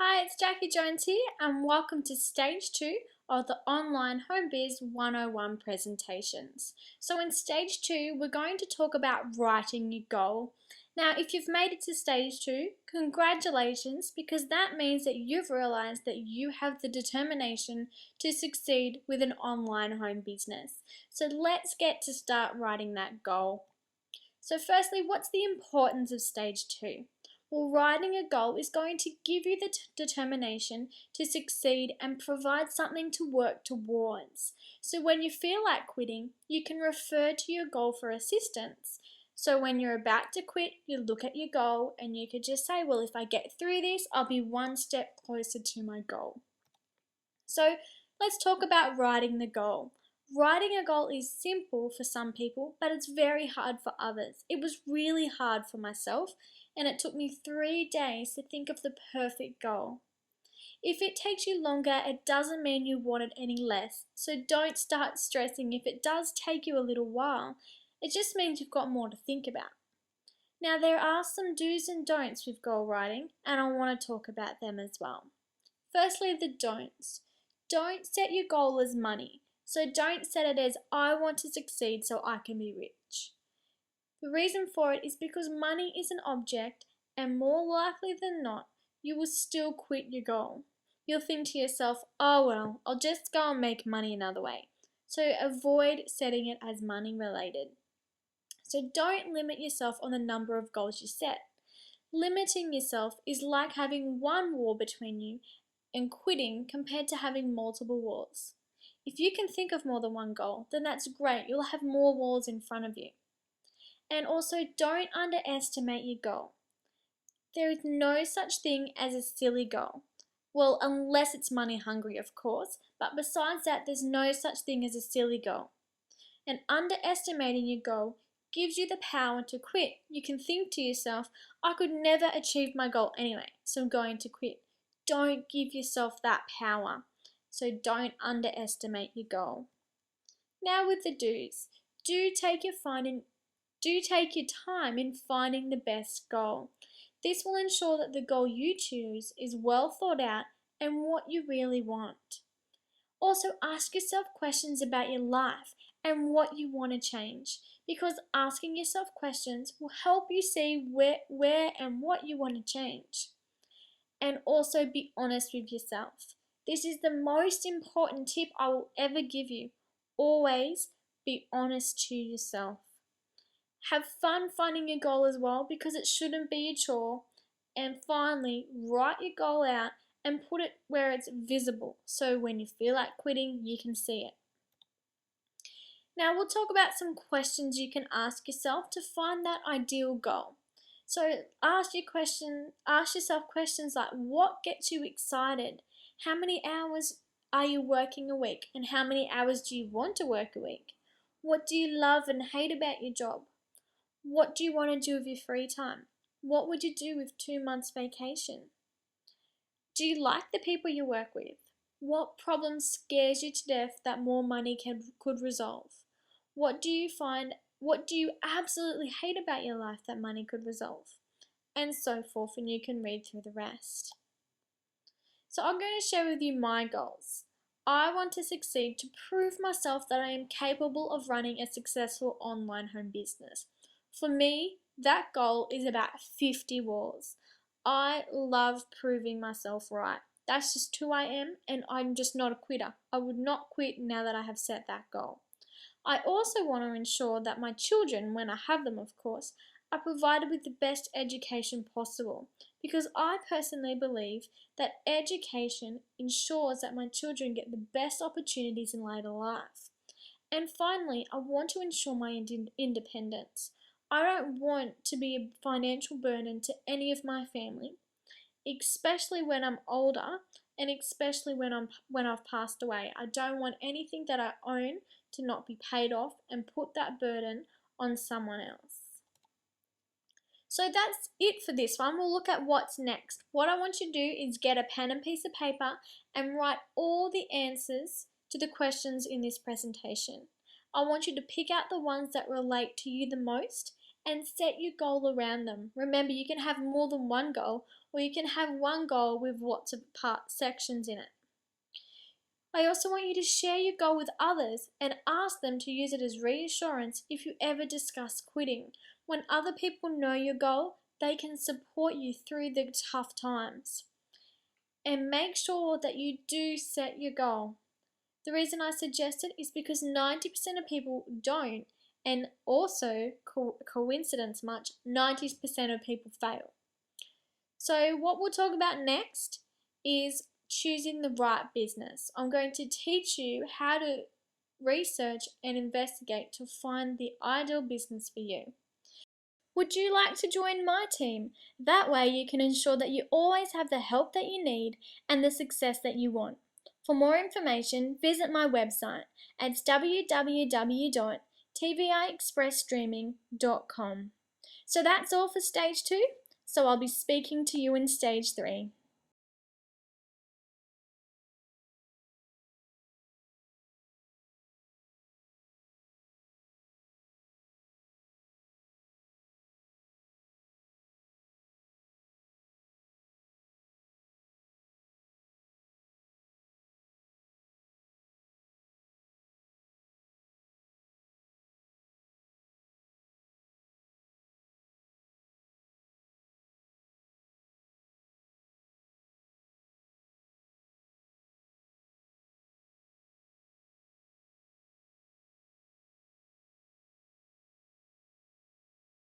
Hi, it's Jackie Jones here, and welcome to stage 2 of the Online Home Biz 101 presentations. So, in stage 2, we're going to talk about writing your goal. Now, if you've made it to stage 2, congratulations, because that means that you've realized that you have the determination to succeed with an online home business. So, let's get to start writing that goal. So, firstly, what's the importance of stage 2? Well, writing a goal is going to give you the determination to succeed and provide something to work towards. So, when you feel like quitting, you can refer to your goal for assistance. So, when you're about to quit, you look at your goal and you could just say, well, if I get through this, I'll be one step closer to my goal. So, let's talk about writing the goal. Writing a goal is simple for some people, but it's very hard for others. It was really hard for myself, and it took me 3 days to think of the perfect goal. If it takes you longer, it doesn't mean you want it any less, so don't start stressing if it does take you a little while. It just means you've got more to think about. Now, there are some do's and don'ts with goal writing, and I want to talk about them as well. Firstly, the don'ts. Don't set your goal as money. So don't set it as I want to succeed so I can be rich. The reason for it is because money is an object, and more likely than not, you will still quit your goal. You'll think to yourself, oh well, I'll just go and make money another way. So avoid setting it as money related. So don't limit yourself on the number of goals you set. Limiting yourself is like having one wall between you and quitting compared to having multiple walls. If you can think of more than one goal, then that's great. You'll have more walls in front of you. And also, don't underestimate your goal. There is no such thing as a silly goal. Well, unless it's money hungry, of course, but besides that, there's no such thing as a silly goal. And underestimating your goal gives you the power to quit. You can think to yourself, I could never achieve my goal anyway, so I'm going to quit. Don't give yourself that power. So don't underestimate your goal. Now with the do's. Do take your time in finding the best goal. This will ensure that the goal you choose is well thought out and what you really want. Also, ask yourself questions about your life and what you want to change, because asking yourself questions will help you see where and what you want to change. And also be honest with yourself. This is the most important tip I will ever give you. Always be honest to yourself. Have fun finding your goal as well, because it shouldn't be a chore. And finally, write your goal out and put it where it's visible, so when you feel like quitting, you can see it. Now we'll talk about some questions you can ask yourself to find that ideal goal. So ask yourself questions like, what gets you excited? How many hours are you working a week? And how many hours do you want to work a week? What do you love and hate about your job? What do you want to do with your free time? What would you do with 2 months vacation? Do you like the people you work with? What problem scares you to death that more money could resolve? What do you absolutely hate about your life that money could resolve? And so forth, and you can read through the rest. So I'm going to share with you my goals. I want to succeed to prove myself that I am capable of running a successful online home business. For me, that goal is about 50 walls. I love proving myself right. That's just who I am, and I'm just not a quitter. I would not quit now that I have set that goal. I also want to ensure that my children, when I have them of course, are provided with the best education possible, because I personally believe that education ensures that my children get the best opportunities in later life. And finally, I want to ensure my independence. I don't want to be a financial burden to any of my family, especially when I'm older and especially when I've passed away. I don't want anything that I own to not be paid off and put that burden on someone else. So that's it for this one. We'll look at what's next. What I want you to do is get a pen and piece of paper and write all the answers to the questions in this presentation. I want you to pick out the ones that relate to you the most and set your goal around them. Remember, you can have more than one goal, or you can have one goal with lots of sections in it. I also want you to share your goal with others and ask them to use it as reassurance if you ever discuss quitting. When other people know your goal, they can support you through the tough times. And make sure that you do set your goal. The reason I suggest it is because 90% of people don't, and also, coincidence much, 90% of people fail. So what we'll talk about next is choosing the right business. I'm going to teach you how to research and investigate to find the ideal business for you. Would you like to join my team? That way you can ensure that you always have the help that you need and the success that you want. For more information, visit my website at www.tviexpressstreaming.com. So that's all for stage 2, so I'll be speaking to you in stage 3.